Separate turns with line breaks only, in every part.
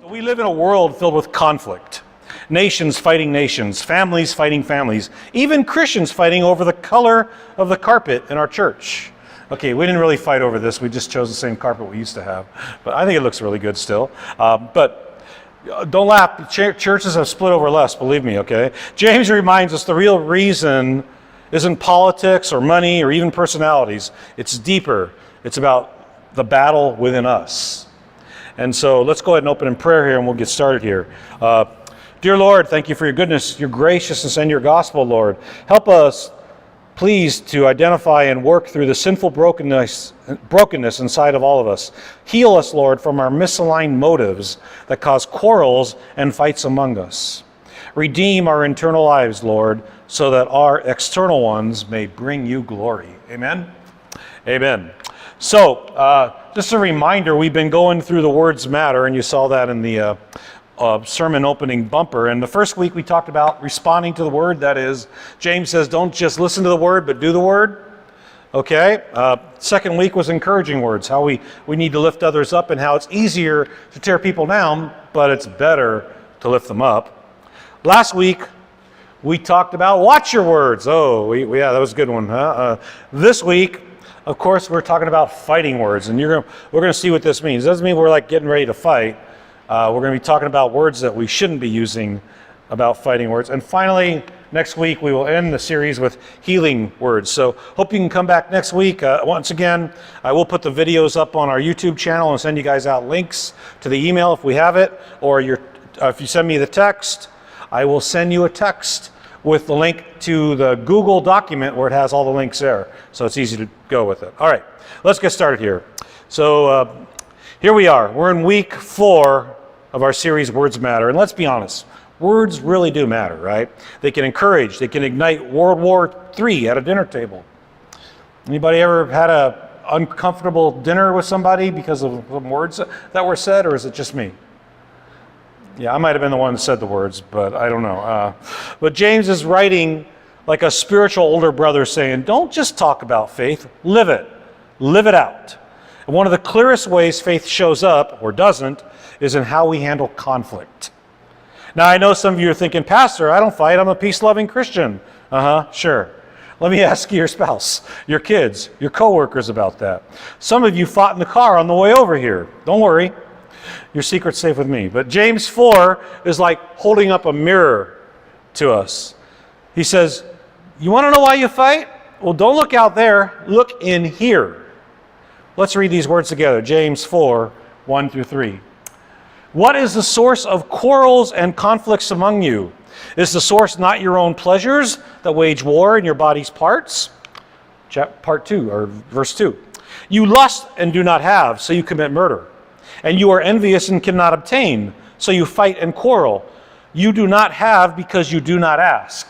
We live in a world filled with conflict. Nations fighting nations, families fighting families, even Christians fighting over the color of the carpet in our church. Okay, we didn't really fight over this. We just chose the same carpet we used to have. But I think it looks really good still. But don't laugh. Churches have split over less, believe me, okay? James reminds us the real reason isn't politics or money or even personalities. It's deeper. It's about the battle within us. And so let's go ahead and open in prayer here and we'll get started here. Dear Lord, thank you for your goodness, your graciousness, and your gospel, Lord. Help us, please, to identify and work through the sinful brokenness inside of all of us. Heal us, Lord, from our misaligned motives that cause quarrels and fights among us. Redeem our internal lives, Lord, so that our external ones may bring you glory. Amen? Amen. So, just a reminder, we've been going through the words matter, and you saw that in the sermon opening bumper. And the first week we talked about responding to the word. That is, James says, don't just listen to the word, but do the word. Okay? Second week was encouraging words, how we need to lift others up and how it's easier to tear people down, but it's better to lift them up. Last week, we talked about watch your words. Oh, yeah, that was a good one. Huh? This week, of course, we're talking about fighting words, and we're going to see what this means. It doesn't mean we're like getting ready to fight. We're going to be talking about words that we shouldn't be using about fighting words. And finally, next week, we will end the series with healing words. So hope you can come back next week. Once again, I will put the videos up on our YouTube channel and send you guys out links to the email if we have it, or if you send me the text, I will send you a text with the link to the Google document where it has all the links there. So it's easy to go with it. All right, let's get started here. So here we are. We're in week 4 of our series, Words Matter. And let's be honest, words really do matter, right? They can encourage, they can ignite World War III at a dinner table. Anybody ever had an uncomfortable dinner with somebody because of some words that were said, or is it just me? Yeah, I might have been the one that said the words, but I don't know. But James is writing like a spiritual older brother saying, don't just talk about faith, live it. Live it out. And one of the clearest ways faith shows up, or doesn't, is in how we handle conflict. Now, I know some of you are thinking, Pastor, I don't fight, I'm a peace-loving Christian. Sure. Let me ask your spouse, your kids, your coworkers about that. Some of you fought in the car on the way over here. Don't worry. Your secret's safe with me. But James 4 is like holding up a mirror to us. He says, you want to know why you fight? Well, don't look out there. Look in here. Let's read these words together. James 4, 1 through 3. What is the source of quarrels and conflicts among you? Is the source not your own pleasures that wage war in your body's parts? Part 2, or verse 2. You lust and do not have, so you commit murder. And you are envious and cannot obtain, so you fight and quarrel. You do not have because you do not ask.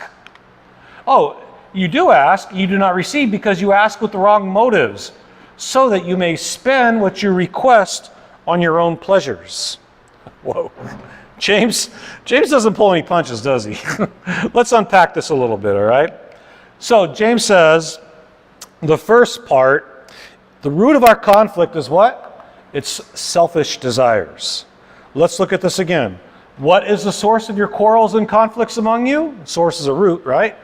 Oh, you do ask, you do not receive because you ask with the wrong motives, so that you may spend what you request on your own pleasures. Whoa. James doesn't pull any punches, does he? Let's unpack this a little bit, all right? So James says, the first part, the root of our conflict is what? It's selfish desires. Let's look at this again. What is the source of your quarrels and conflicts among you? Source is a root, right?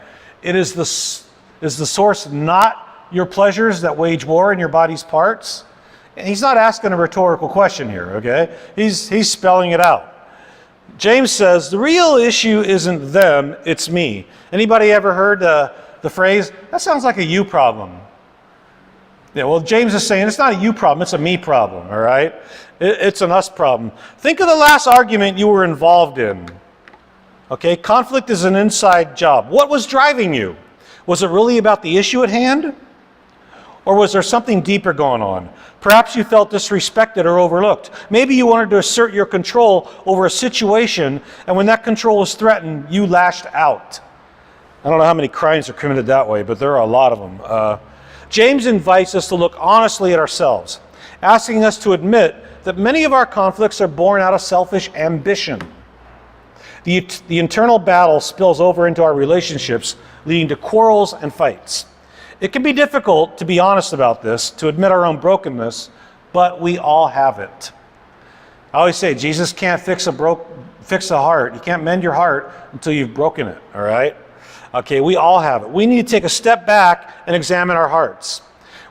It is the source not your pleasures that wage war in your body's parts? And he's not asking a rhetorical question here, okay? He's spelling it out. James says, the real issue isn't them, it's me. Anybody ever heard the phrase, that sounds like a you problem? Yeah, well, James is saying it's not a you problem, it's a me problem, all right? It's an us problem. Think of the last argument you were involved in. Okay, conflict is an inside job. What was driving you? Was it really about the issue at hand? Or was there something deeper going on? Perhaps you felt disrespected or overlooked. Maybe you wanted to assert your control over a situation, and when that control was threatened, you lashed out. I don't know how many crimes are committed that way, but there are a lot of them. James invites us to look honestly at ourselves, asking us to admit that many of our conflicts are born out of selfish ambition. The internal battle spills over into our relationships, leading to quarrels and fights. It can be difficult to be honest about this, to admit our own brokenness, but we all have it. I always say, Jesus can't fix a heart. You can't mend your heart until you've broken it, all right? Okay, we all have it. We need to take a step back and examine our hearts.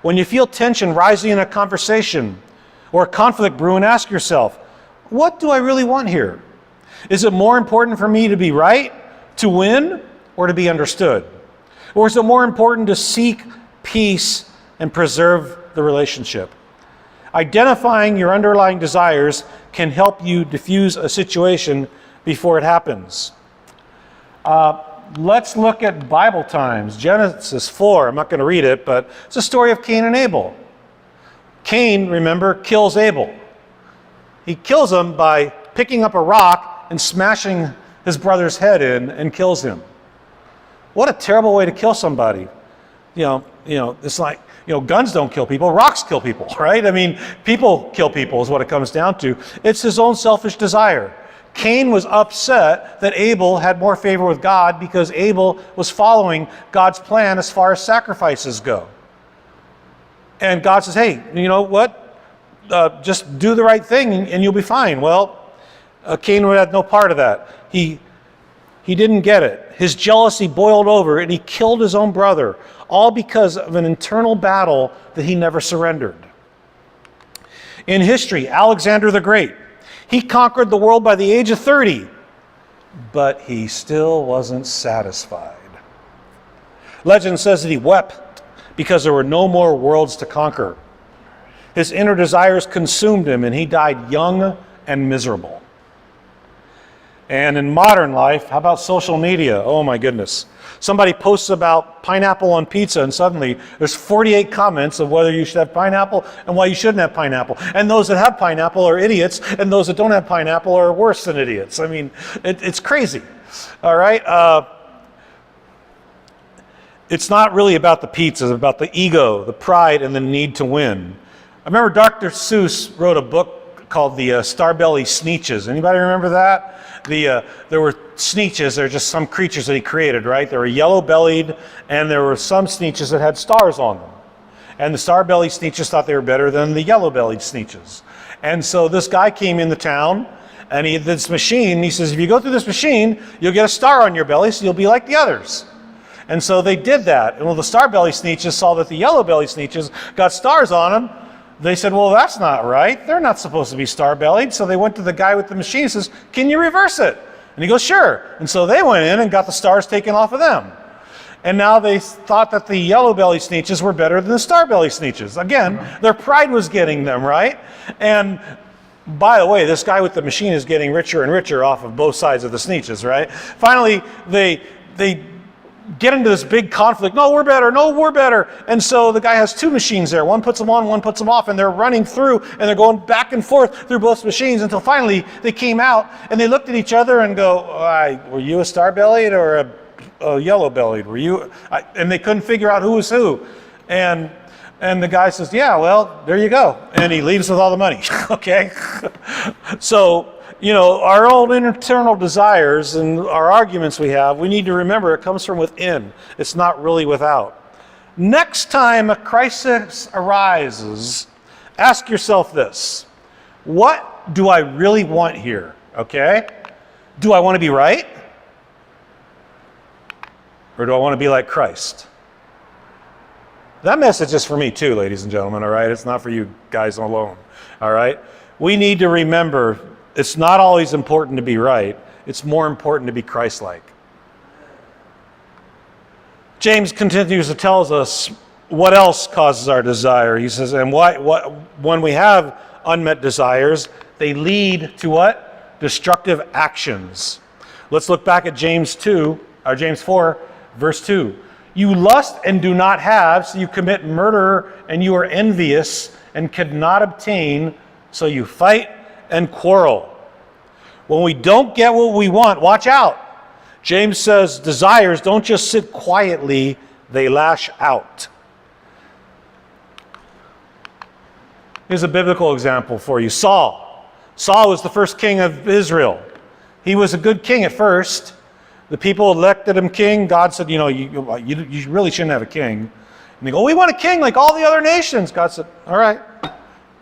When you feel tension rising in a conversation or a conflict brewing, ask yourself, what do I really want here? Is it more important for me to be right, to win, or to be understood? Or is it more important to seek peace and preserve the relationship? Identifying your underlying desires can help you diffuse a situation before it happens. Let's look at Bible times. Genesis 4, I'm not going to read it, but it's a story of Cain and Abel. Cain, remember, kills Abel. He kills him by picking up a rock and smashing his brother's head in and kills him. What a terrible way to kill somebody. You know, it's like, guns don't kill people, rocks kill people, right? I mean, people kill people is what it comes down to. It's his own selfish desire. Cain was upset that Abel had more favor with God because Abel was following God's plan as far as sacrifices go. And God says, hey, you know what? Just do the right thing and you'll be fine. Well, Cain had no part of that. He didn't get it. His jealousy boiled over and he killed his own brother, all because of an internal battle that he never surrendered. In history, Alexander the Great, he conquered the world by the age of 30, but he still wasn't satisfied. Legend says that he wept because there were no more worlds to conquer. His inner desires consumed him and he died young and miserable. And in modern life, how about social media? Oh my goodness. Somebody posts about pineapple on pizza and suddenly there's 48 comments of whether you should have pineapple and why you shouldn't have pineapple. And those that have pineapple are idiots and those that don't have pineapple are worse than idiots. I mean, it's crazy. All right? It's not really about the pizza. It's about the ego, the pride, and the need to win. I remember Dr. Seuss wrote a book called the Starbelly Sneetches. Anybody remember that? There were Sneetches, they're just some creatures that he created, right? They were yellow-bellied, and there were some Sneetches that had stars on them. And the Starbelly Sneetches thought they were better than the yellow-bellied Sneetches. And so this guy came into town, and he had this machine. He says, if you go through this machine, you'll get a star on your belly, so you'll be like the others. And so they did that. And when the Starbelly Sneetches saw that the yellow-bellied Sneetches got stars on them, they said, well, that's not right. They're not supposed to be star-bellied. So they went to the guy with the machine and says, can you reverse it? And he goes, sure. And so they went in and got the stars taken off of them. And now they thought that the yellow-bellied Sneetches were better than the star-bellied Sneetches. Again, their pride was getting them, right? And by the way, this guy with the machine is getting richer and richer off of both sides of the Sneetches, right? Finally, they get into this big conflict. No, we're better. No, we're better. And so the guy has two machines there. One puts them on, one puts them off, and they're running through, and they're going back and forth through both machines until finally they came out, and they looked at each other and go, were you a star-bellied or a yellow-bellied? Were you? And they couldn't figure out who was who. And the guy says, yeah, well, there you go. And he leaves with all the money, okay? So, our own internal desires and our arguments we have, we need to remember it comes from within. It's not really without. Next time a crisis arises, ask yourself this. What do I really want here? Okay? Do I want to be right? Or do I want to be like Christ? That message is for me too, ladies and gentlemen, all right? It's not for you guys alone, all right? We need to remember it's not always important to be right. It's more important to be Christ-like. James continues to tell us what else causes our desire. He says, and when we have unmet desires, they lead to what? Destructive actions. Let's look back at James 4, verse 2. You lust and do not have, so you commit murder, and you are envious and cannot obtain, so you fight and quarrel. When we don't get what we want, watch out. James says desires don't just sit quietly, they lash out. Here's a biblical example for you. Saul. Saul was the first king of Israel. He was a good king at first. The people elected him king. God said, you really shouldn't have a king. And they go, we want a king like all the other nations. God said, all right,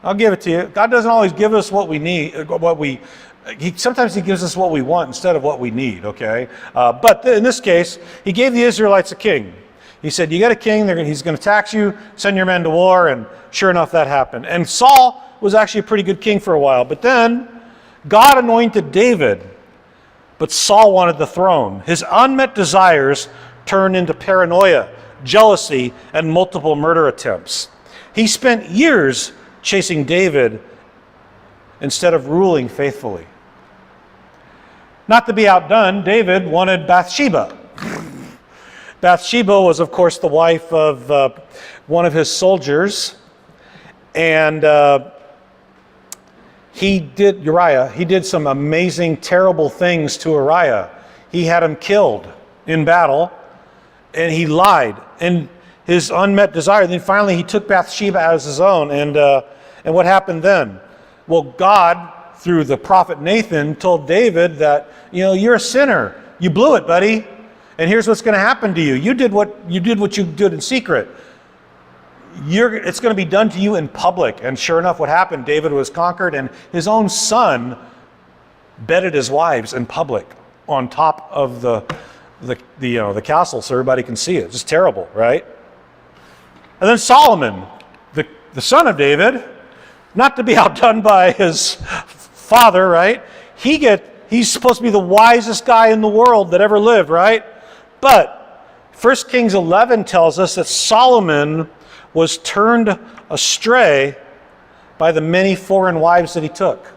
I'll give it to you. God doesn't always give us what we need, sometimes he gives us what we want instead of what we need, okay? But in this case, he gave the Israelites a king. He said, you got a king, he's going to tax you, send your men to war, and sure enough, that happened. And Saul was actually a pretty good king for a while, but then God anointed David, but Saul wanted the throne. His unmet desires turned into paranoia, jealousy, and multiple murder attempts. He spent years chasing David instead of ruling faithfully. Not to be outdone, David wanted Bathsheba. Bathsheba was, of course, the wife of one of his soldiers, and Uriah, he did some amazing, terrible things to Uriah. He had him killed in battle, and he lied. And his unmet desire, then finally he took Bathsheba as his own, and what happened then? Well, God, through the prophet Nathan, told David that, you're a sinner. You blew it, buddy. And here's what's going to happen to you. You did what you did in secret. It's going to be done to you in public. And sure enough, what happened? David was conquered, and his own son bedded his wives in public on top of the castle, so everybody can see it. Just terrible, right? And then Solomon, the son of David, not to be outdone by his father, right? He's supposed to be the wisest guy in the world that ever lived, right? But 1 Kings 11 tells us that Solomon was turned astray by the many foreign wives that he took.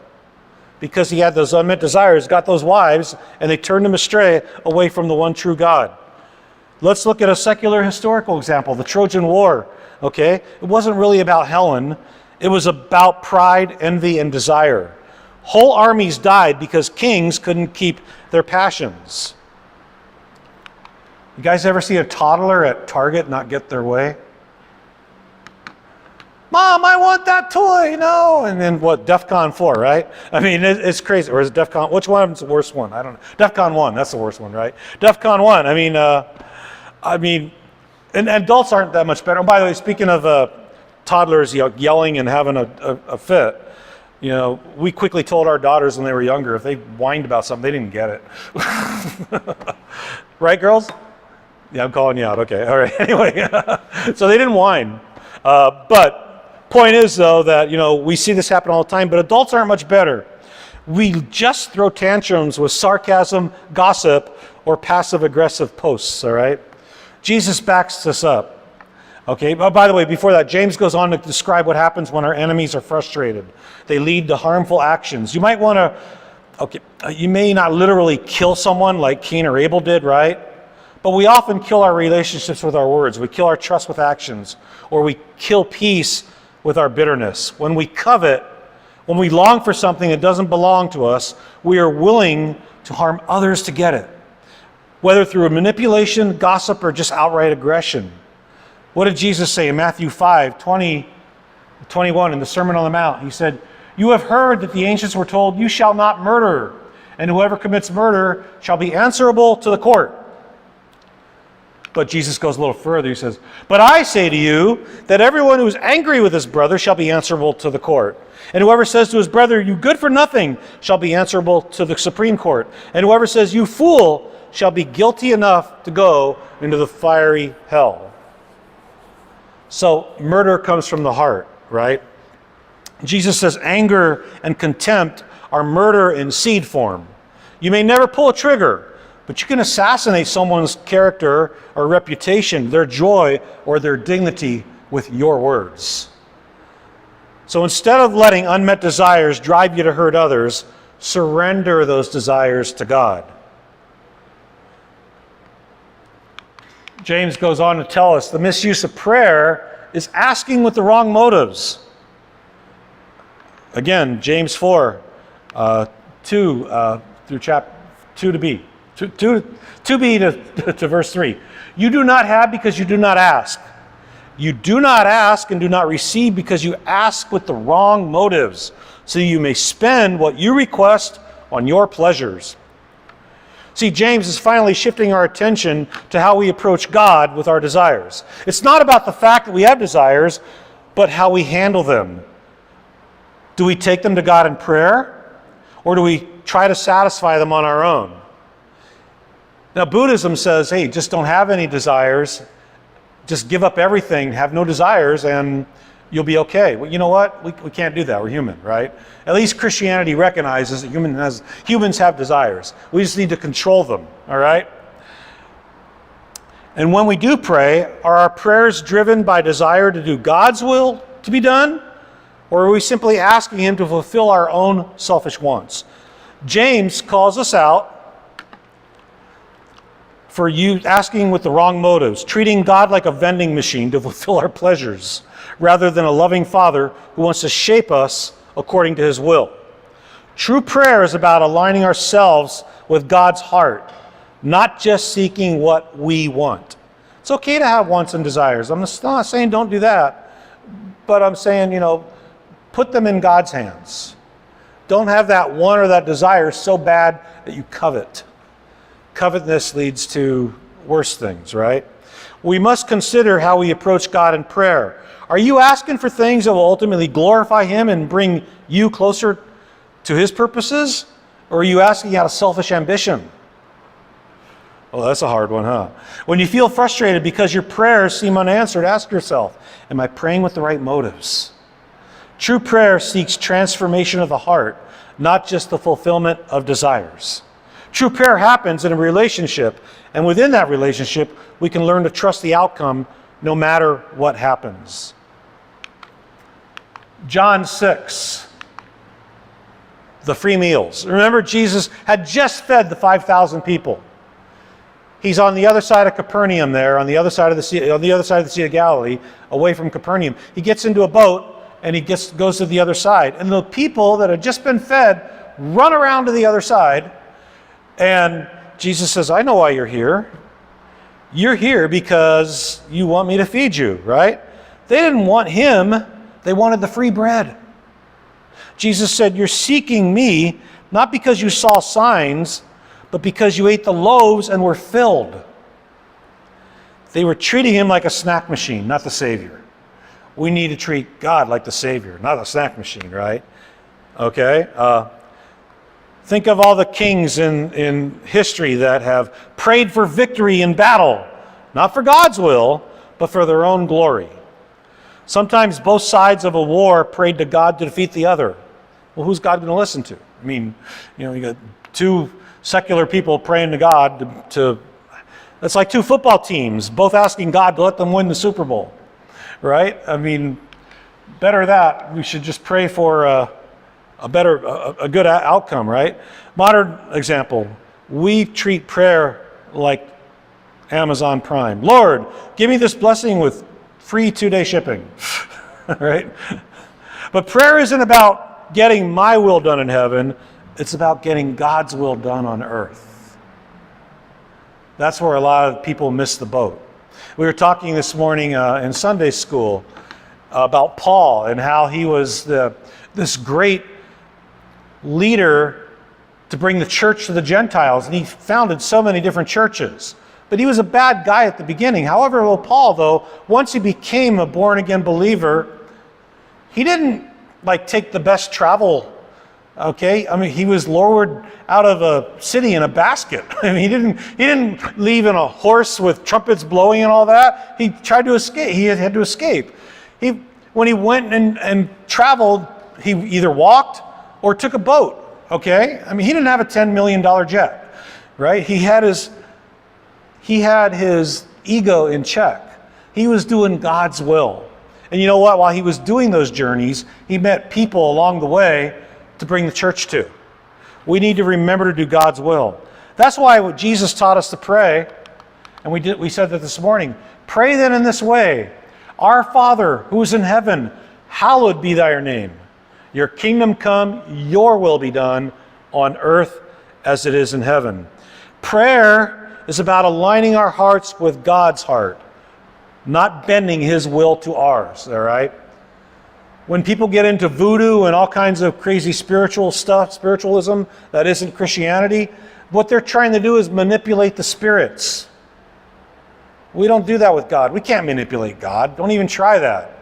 Because he had those unmet desires, got those wives, and they turned him astray away from the one true God. Let's look at a secular historical example, the Trojan War, okay? It wasn't really about Helen. It was about pride, envy, and desire. Whole armies died because kings couldn't keep their passions. You guys ever see a toddler at Target not get their way? Mom, I want that toy, no. And then what, DEFCON 4, right? I mean, it's crazy. Or is it DEFCON, which one's the worst one? I don't know. DEFCON 1, that's the worst one, right? DEFCON 1, I mean, and adults aren't that much better. And by the way, speaking of toddlers yelling and having a fit, we quickly told our daughters when they were younger, if they whined about something, they didn't get it. Right, girls? Yeah, I'm calling you out. Okay, all right. Anyway, so they didn't whine. But point is, though, that, we see this happen all the time, but adults aren't much better. We just throw tantrums with sarcasm, gossip, or passive-aggressive posts, all right? Jesus backs this up. Okay, but by the way, before that, James goes on to describe what happens when our enemies are frustrated. They lead to harmful actions. You might want to, you may not literally kill someone like Cain or Abel did, right? But we often kill our relationships with our words. We kill our trust with actions, or we kill peace with our bitterness. When we covet, when we long for something that doesn't belong to us, we are willing to harm others to get it, whether through manipulation, gossip, or just outright aggression. What did Jesus say in Matthew 5:20-21 in the Sermon on the Mount? He said, "You have heard that the ancients were told, 'You shall not murder, and whoever commits murder shall be answerable to the court.'" But Jesus goes a little further. He says, but I say to you that everyone who is angry with his brother shall be answerable to the court. And whoever says to his brother, you good for nothing, shall be answerable to the Supreme Court. And whoever says, you fool, shall be guilty enough to go into the fiery hell. So murder comes from the heart, right? Jesus says anger and contempt are murder in seed form. You may never pull a trigger, but you can assassinate someone's character or reputation, their joy or their dignity with your words. So instead of letting unmet desires drive you to hurt others, surrender those desires to God. James goes on to tell us the misuse of prayer is asking with the wrong motives. Again, James 4, 2 through chapter 2b to verse 3. You do not have because you do not ask. You do not ask and do not receive because you ask with the wrong motives, so you may spend what you request on your pleasures. See, James is finally shifting our attention to how we approach God with our desires. It's not about the fact that we have desires, but how we handle them. Do we take them to God in prayer, or do we try to satisfy them on our own? Now, Buddhism says, hey, just don't have any desires. Just give up everything, have no desires, and you'll be okay. Well, you know what? We can't do that. We're human, right? At least Christianity recognizes that humans have desires. We just need to control them, all right? And when we do pray, are our prayers driven by desire to do God's will to be done? Or are we simply asking Him to fulfill our own selfish wants? James calls us out for you asking with the wrong motives, treating God like a vending machine to fulfill our pleasures, rather than a loving Father who wants to shape us according to His will. True prayer is about aligning ourselves with God's heart, not just seeking what we want. It's okay to have wants and desires. I'm not saying don't do that, but I'm saying, put them in God's hands. Don't have that one or that desire so bad that you covet. Covetousness leads to worse things, right? We must consider how we approach God in prayer. Are you asking for things that will ultimately glorify Him and bring you closer to His purposes? Or are you asking out of selfish ambition? Oh, that's a hard one, huh? When you feel frustrated because your prayers seem unanswered, ask yourself, am I praying with the right motives? True prayer seeks transformation of the heart, not just the fulfillment of desires. True prayer happens in a relationship, and within that relationship, we can learn to trust the outcome no matter what happens. John 6, the free meals. Remember, Jesus had just fed the 5,000 people. He's on the other side of Capernaum there, on the other side of the Sea of Galilee, away from Capernaum. He gets into a boat, and he goes to the other side. And the people that had just been fed run around to the other side. And Jesus says, I know why you're here. You're here because you want me to feed you, right? They didn't want Him. They wanted the free bread. Jesus said, you're seeking me, not because you saw signs, but because you ate the loaves and were filled. They were treating Him like a snack machine, not the Savior. We need to treat God like the Savior, not a snack machine, right? Okay? Think of all the kings in history that have prayed for victory in battle, not for God's will, but for their own glory. Sometimes both sides of a war prayed to God to defeat the other. Well, who's God going to listen to? I mean, you got two secular people praying to God it's like two football teams, both asking God to let them win the Super Bowl, right? I mean, better that. We should just pray for a good outcome, right? Modern example, we treat prayer like Amazon Prime. Lord, give me this blessing with free 2-day shipping, right? But prayer isn't about getting my will done in heaven. It's about getting God's will done on earth. That's where a lot of people miss the boat. We were talking this morning in Sunday school about Paul and how he was this great leader to bring the church to the Gentiles, and he founded so many different churches. But he was a bad guy at the beginning. However, Paul, though, once he became a born-again believer, he didn't take the best travel. Okay, I mean, he was lowered out of a city in a basket. I mean, he didn't leave in a horse with trumpets blowing and all that. He tried to escape. He had to escape. When he went and traveled, he either walked or took a boat. Okay, I mean, he didn't have a $10 million jet, right? He had his ego in check. He was doing God's will. And you know what? While he was doing those journeys, he met people along the way to bring the church to. We need to remember to do God's will. That's why Jesus taught us to pray, and we said that this morning. Pray then in this way: Our Father who is in heaven, hallowed be thy name. Your kingdom come, your will be done on earth as it is in heaven. Prayer is about aligning our hearts with God's heart, not bending his will to ours, all right? When people get into voodoo and all kinds of crazy spiritual stuff, spiritualism that isn't Christianity, what they're trying to do is manipulate the spirits. We don't do that with God. We can't manipulate God. Don't even try that.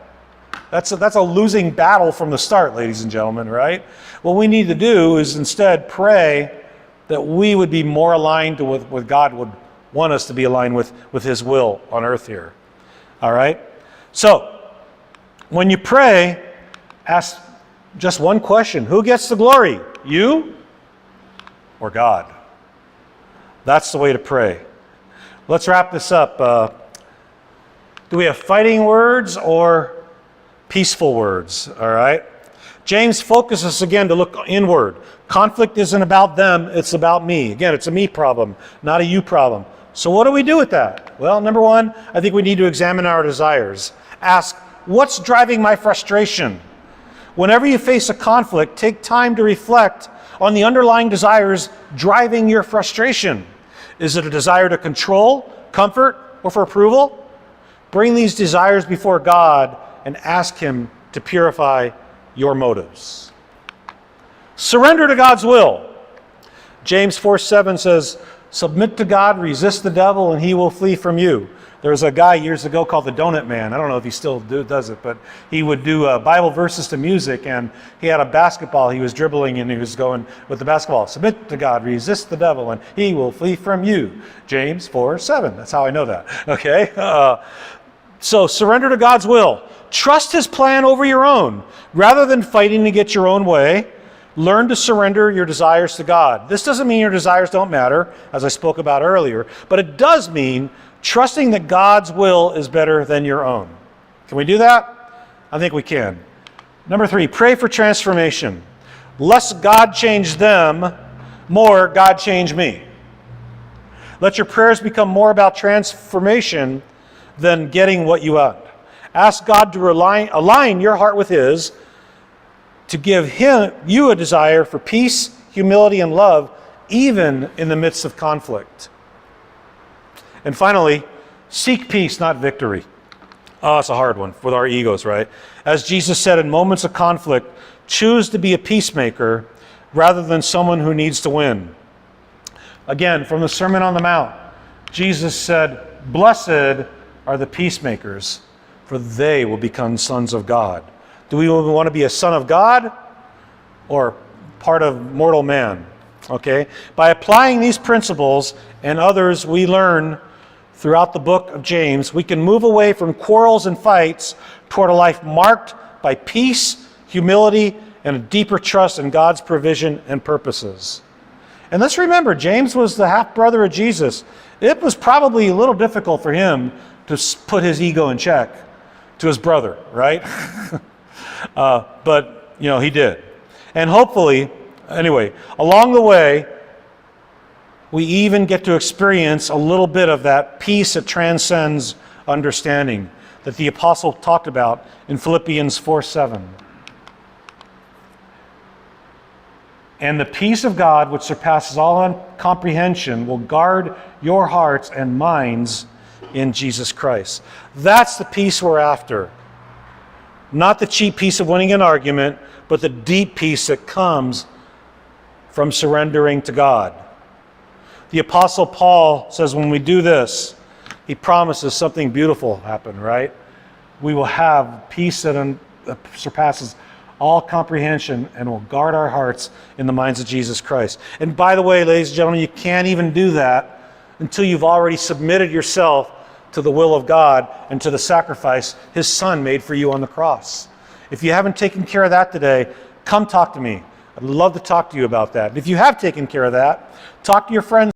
That's a losing battle from the start, ladies and gentlemen, right? What we need to do is instead pray that we would be more aligned to what God would want us to be aligned with his will on earth here. All right? So, when you pray, ask just one question. Who gets the glory? You or God? That's the way to pray. Let's wrap this up. Do we have fighting words or peaceful words? All right? James focuses us again to look inward. Conflict isn't about them, it's about me. Again, it's a me problem, not a you problem. So what do we do with that? Well, number one, I think we need to examine our desires. Ask, what's driving my frustration? Whenever you face a conflict, take time to reflect on the underlying desires driving your frustration. Is it a desire to control, comfort, or for approval? Bring these desires before God and ask him to purify your motives. Surrender to God's will. James 4:7 says, submit to God, resist the devil, and he will flee from you. There was a guy years ago called the Donut Man. I don't know if he still does it, but he would do Bible verses to music, and he had a basketball he was dribbling, and he was going with the basketball. Submit to God, resist the devil, and he will flee from you. James 4:7. That's how I know that. Okay? So surrender to God's will. Trust his plan over your own. Rather than fighting to get your own way, learn to surrender your desires to God. This doesn't mean your desires don't matter, as I spoke about earlier, but it does mean trusting that God's will is better than your own. Can we do that? I think we can. Number 3, pray for transformation. Less God change them, more God change me. Let your prayers become more about transformation than getting what you want. Ask God to align your heart with his, to give you a desire for peace, humility, and love, even in the midst of conflict. And finally, seek peace, not victory. Oh, it's a hard one with our egos, right? As Jesus said, in moments of conflict, choose to be a peacemaker rather than someone who needs to win. Again, from the Sermon on the Mount, Jesus said, blessed are the peacemakers, for they will become sons of God. Do we want to be a son of God or part of mortal man? Okay? By applying these principles and others we learn throughout the book of James, we can move away from quarrels and fights toward a life marked by peace, humility, and a deeper trust in God's provision and purposes. And let's remember, James was the half-brother of Jesus. It was probably a little difficult for him to put his ego in check to his brother, right? But, he did. And hopefully, anyway, along the way, we even get to experience a little bit of that peace that transcends understanding that the apostle talked about in Philippians 4:7. And the peace of God, which surpasses all comprehension, will guard your hearts and minds in Jesus Christ. That's the peace we're after. Not the cheap peace of winning an argument, but the deep peace that comes from surrendering to God. The Apostle Paul says when we do this, he promises something beautiful will happen, right? We will have peace that surpasses all comprehension and will guard our hearts in the minds of Jesus Christ. And by the way, ladies and gentlemen, you can't even do that until you've already submitted yourself to the will of God and to the sacrifice His Son made for you on the cross. If you haven't taken care of that today, come talk to me. I'd love to talk to you about that. And if you have taken care of that, talk to your friends.